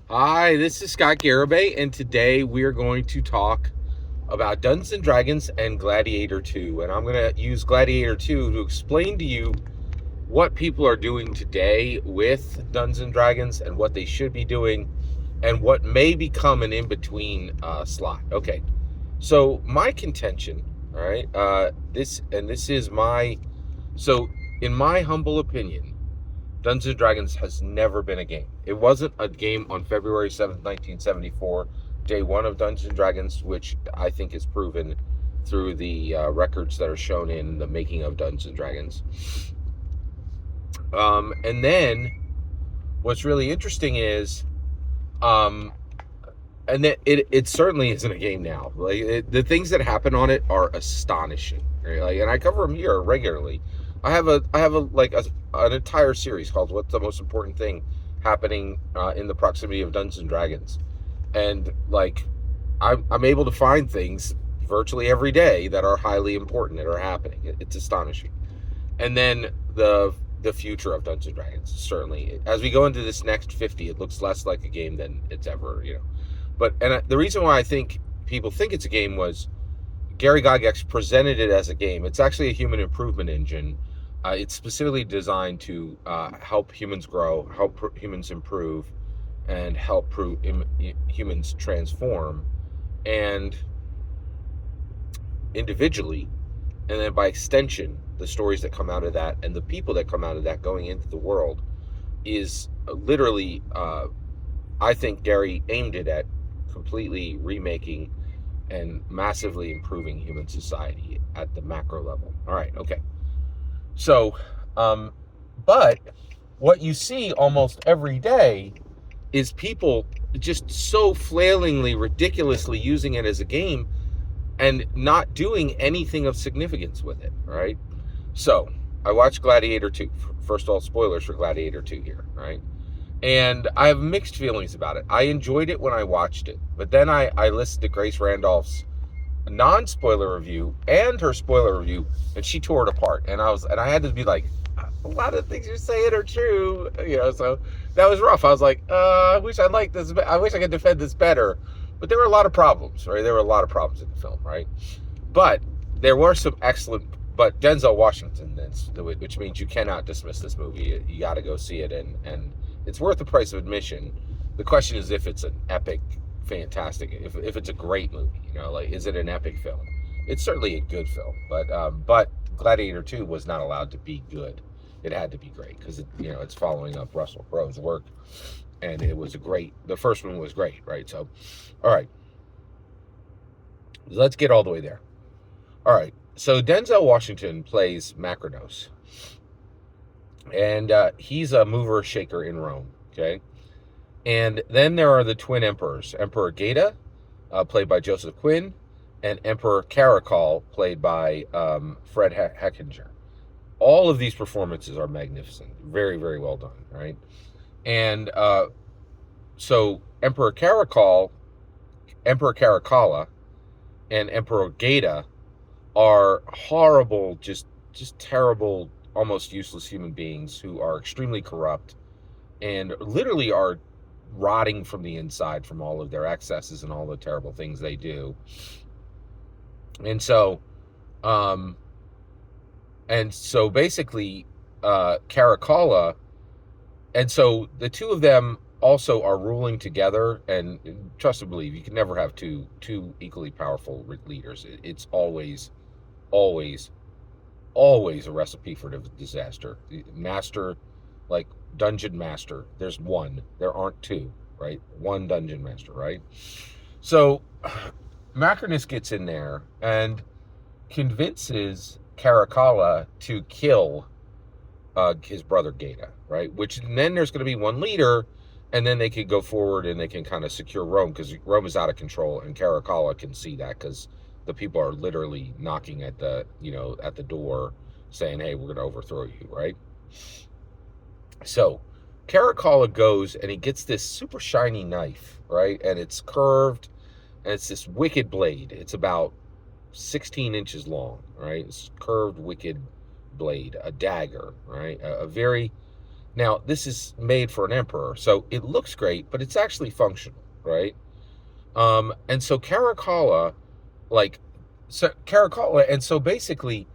Hi, this is Scott Garibay, and today we are going to talk about Dungeons and Dragons and Gladiator 2. And I'm going to use Gladiator 2 to explain to you what people are doing today with Dungeons and Dragons and what they should be doing and what may become an in between slot. Okay, so my contention, all right, this is my, so in my humble opinion, Dungeons and Dragons has never been a game. It wasn't a game on February 7th, 1974, day one of Dungeons and Dragons, which I think is proven through the records that are shown in the making of Dungeons and Dragons. And then what's really interesting is, um, and it certainly isn't a game now. The things that happen on it are astonishing. Right? And I cover them here regularly. I have an entire series called "What's the Most Important Thing Happening in the Proximity of Dungeons and Dragons," and I'm able to find things virtually every day that are highly important that are happening. It's astonishing. And then the future of Dungeons and Dragons, certainly as we go into this next 50, it looks less like a game than it's ever. But the reason why I think people think it's a game was Gary Gygax presented it as a game. It's actually a human improvement engine. It's specifically designed to help humans grow, help humans improve, and help humans transform, and individually, and then by extension, the stories that come out of that and the people that come out of that going into the world is literally, I think Gary aimed it at completely remaking and massively improving human society at the macro level. All right, okay. So, but what you see almost every day is people just so flailingly, ridiculously using it as a game and not doing anything of significance with it, right? So, I watched Gladiator 2. First of all, spoilers for Gladiator 2 here, right? And I have mixed feelings about it. I enjoyed it when I watched it, but then I listened to Grace Randolph's non-spoiler review and her spoiler review, and she tore it apart. And I had to be like, a lot of things you're saying are true. So that was rough. I was like, I wish I liked this. I wish I could defend this better. But there were a lot of problems, right? There were a lot of problems in the film, right? But there were some excellent. But Denzel Washington, which means you cannot dismiss this movie. You got to go see it, and it's worth the price of admission. The question is if it's an epic, fantastic, if it's a great movie. Is it an epic film? It's certainly a good film, but Gladiator 2 was not allowed to be good. It had to be great because it's following up Russell Crowe's work, and it was the first one was great, right? So, all right, let's get all the way there. All right, so Denzel Washington plays Macronos, and he's a mover shaker in Rome, okay? And then there are the twin emperors, Emperor Geta, played by Joseph Quinn, and Emperor Caracol, played by Fred Hechinger. All of these performances are magnificent, very, very well done, right? And so Emperor Caracalla, and Emperor Geta are horrible, just terrible, almost useless human beings who are extremely corrupt and literally are rotting from the inside from all of their excesses and all the terrible things they do. And so basically Caracalla, and so the two of them also are ruling together, and trust and believe, you can never have two equally powerful leaders. It's always a recipe for disaster. Master, like dungeon master, there's one. There aren't two, right? One dungeon master, right? So Macronus gets in there and convinces Caracalla to kill his brother Geta, right? Which then there's going to be one leader, and then they can go forward and they can kind of secure Rome, because Rome is out of control, and Caracalla can see that because the people are literally knocking at the door saying, hey, we're going to overthrow you, right? So Caracalla goes and he gets this super shiny knife, right? And it's curved, and it's this wicked blade. It's about 16 inches long, right? It's curved, wicked blade, a dagger, right? A very Now, this is made for an emperor, so it looks great, but it's actually functional, right? And so Caracalla, like, so Caracalla, and so basically,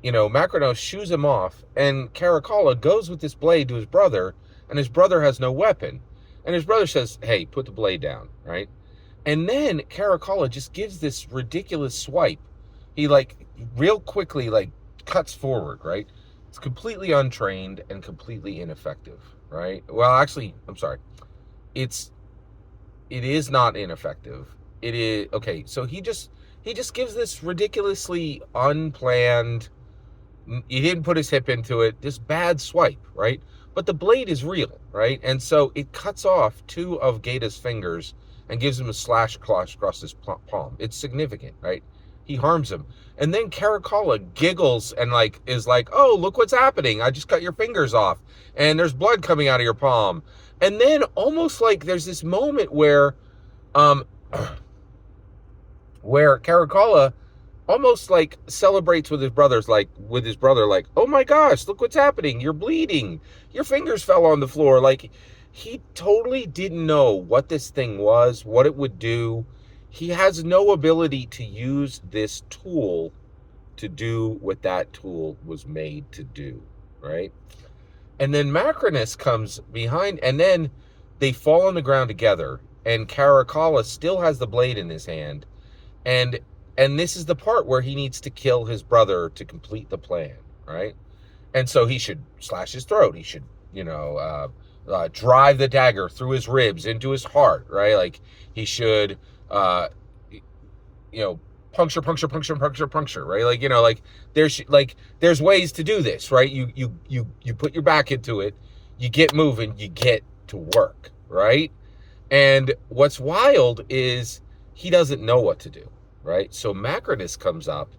Macronos shoos him off, and Caracalla goes with this blade to his brother, and his brother has no weapon. And his brother says, hey, put the blade down, right? And then Caracalla just gives this ridiculous swipe. He, like, real quickly, like, cuts forward, right? It's completely untrained and completely ineffective, right? Well, actually, I'm sorry. It is not ineffective. It is okay. So he just gives this ridiculously unplanned. He didn't put his hip into it. This bad swipe, right? But the blade is real, right? And so it cuts off two of Gata's fingers and gives him a slash across his palm. It's significant, right? He harms him. And then Caracalla giggles and is like, oh, look what's happening. I just cut your fingers off and there's blood coming out of your palm. And then almost like there's this moment um where Caracalla almost like celebrates with his brothers, like, oh my gosh, look what's happening, you're bleeding, your fingers fell on the floor. Like, he totally didn't know what this thing was, what it would do. He has no ability to use this tool to do what that tool was made to do, right? And then Macrinus comes behind, and then they fall on the ground together, and Caracalla still has the blade in his hand, and this is the part where he needs to kill his brother to complete the plan, right? And so he should slash his throat. He should, drive the dagger through his ribs into his heart, right? Like, he should, puncture, puncture, puncture, puncture, puncture, right? There's ways to do this, right? You put your back into it, you get moving, you get to work, right? And what's wild is he doesn't know what to do, right? So Macrinus comes up,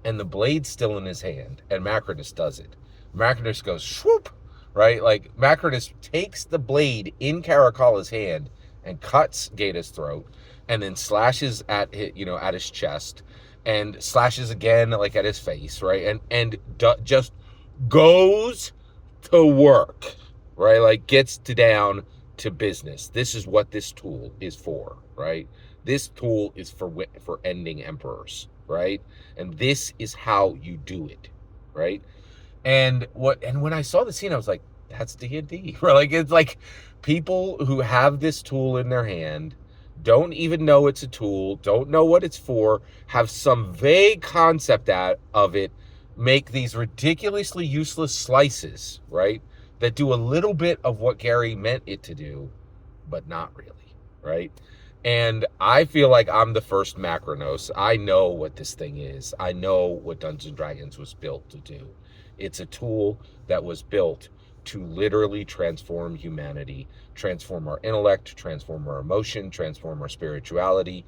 and the blade's still in his hand, and Macrinus does it. Macrinus goes swoop, right? Like, Macrinus takes the blade in Caracalla's hand and cuts Gata's throat, and then slashes at his chest, and slashes again, like, at his face, right? And just goes to work, right? Like, gets down to business. This is what this tool is for, right? This tool is for ending emperors, right? And this is how you do it, right? And when I saw the scene, I was like, that's D&D, right? Like, it's like people who have this tool in their hand don't even know it's a tool, don't know what it's for, have some vague concept of it, make these ridiculously useless slices, right? That do a little bit of what Gary meant it to do, but not really, right? And I feel like I'm the first Macronos. I know what this thing is. I know what Dungeons & Dragons was built to do. It's a tool that was built to literally transform humanity, transform our intellect, transform our emotion, transform our spirituality.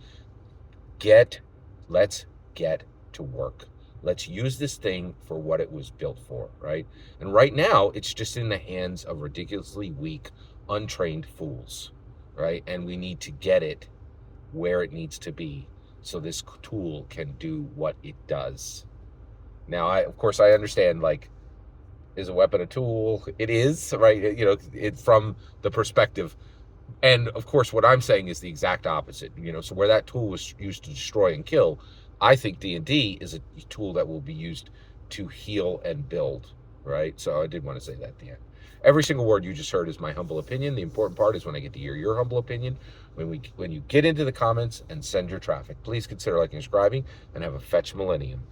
Let's get to work. Let's use this thing for what it was built for, right? And right now, it's just in the hands of ridiculously weak, untrained fools, right? And we need to get it where it needs to be so this tool can do what it does. Now, of course, I understand, like, is a weapon a tool? It is, right? It's from the perspective. And of course, what I'm saying is the exact opposite. So where that tool was used to destroy and kill, I think D&D is a tool that will be used to heal and build, right? So I did want to say that at the end. Every single word you just heard is my humble opinion. The important part is when I get to hear your humble opinion. When you get into the comments and send your traffic, please consider liking and subscribing, and have a fetch millennium.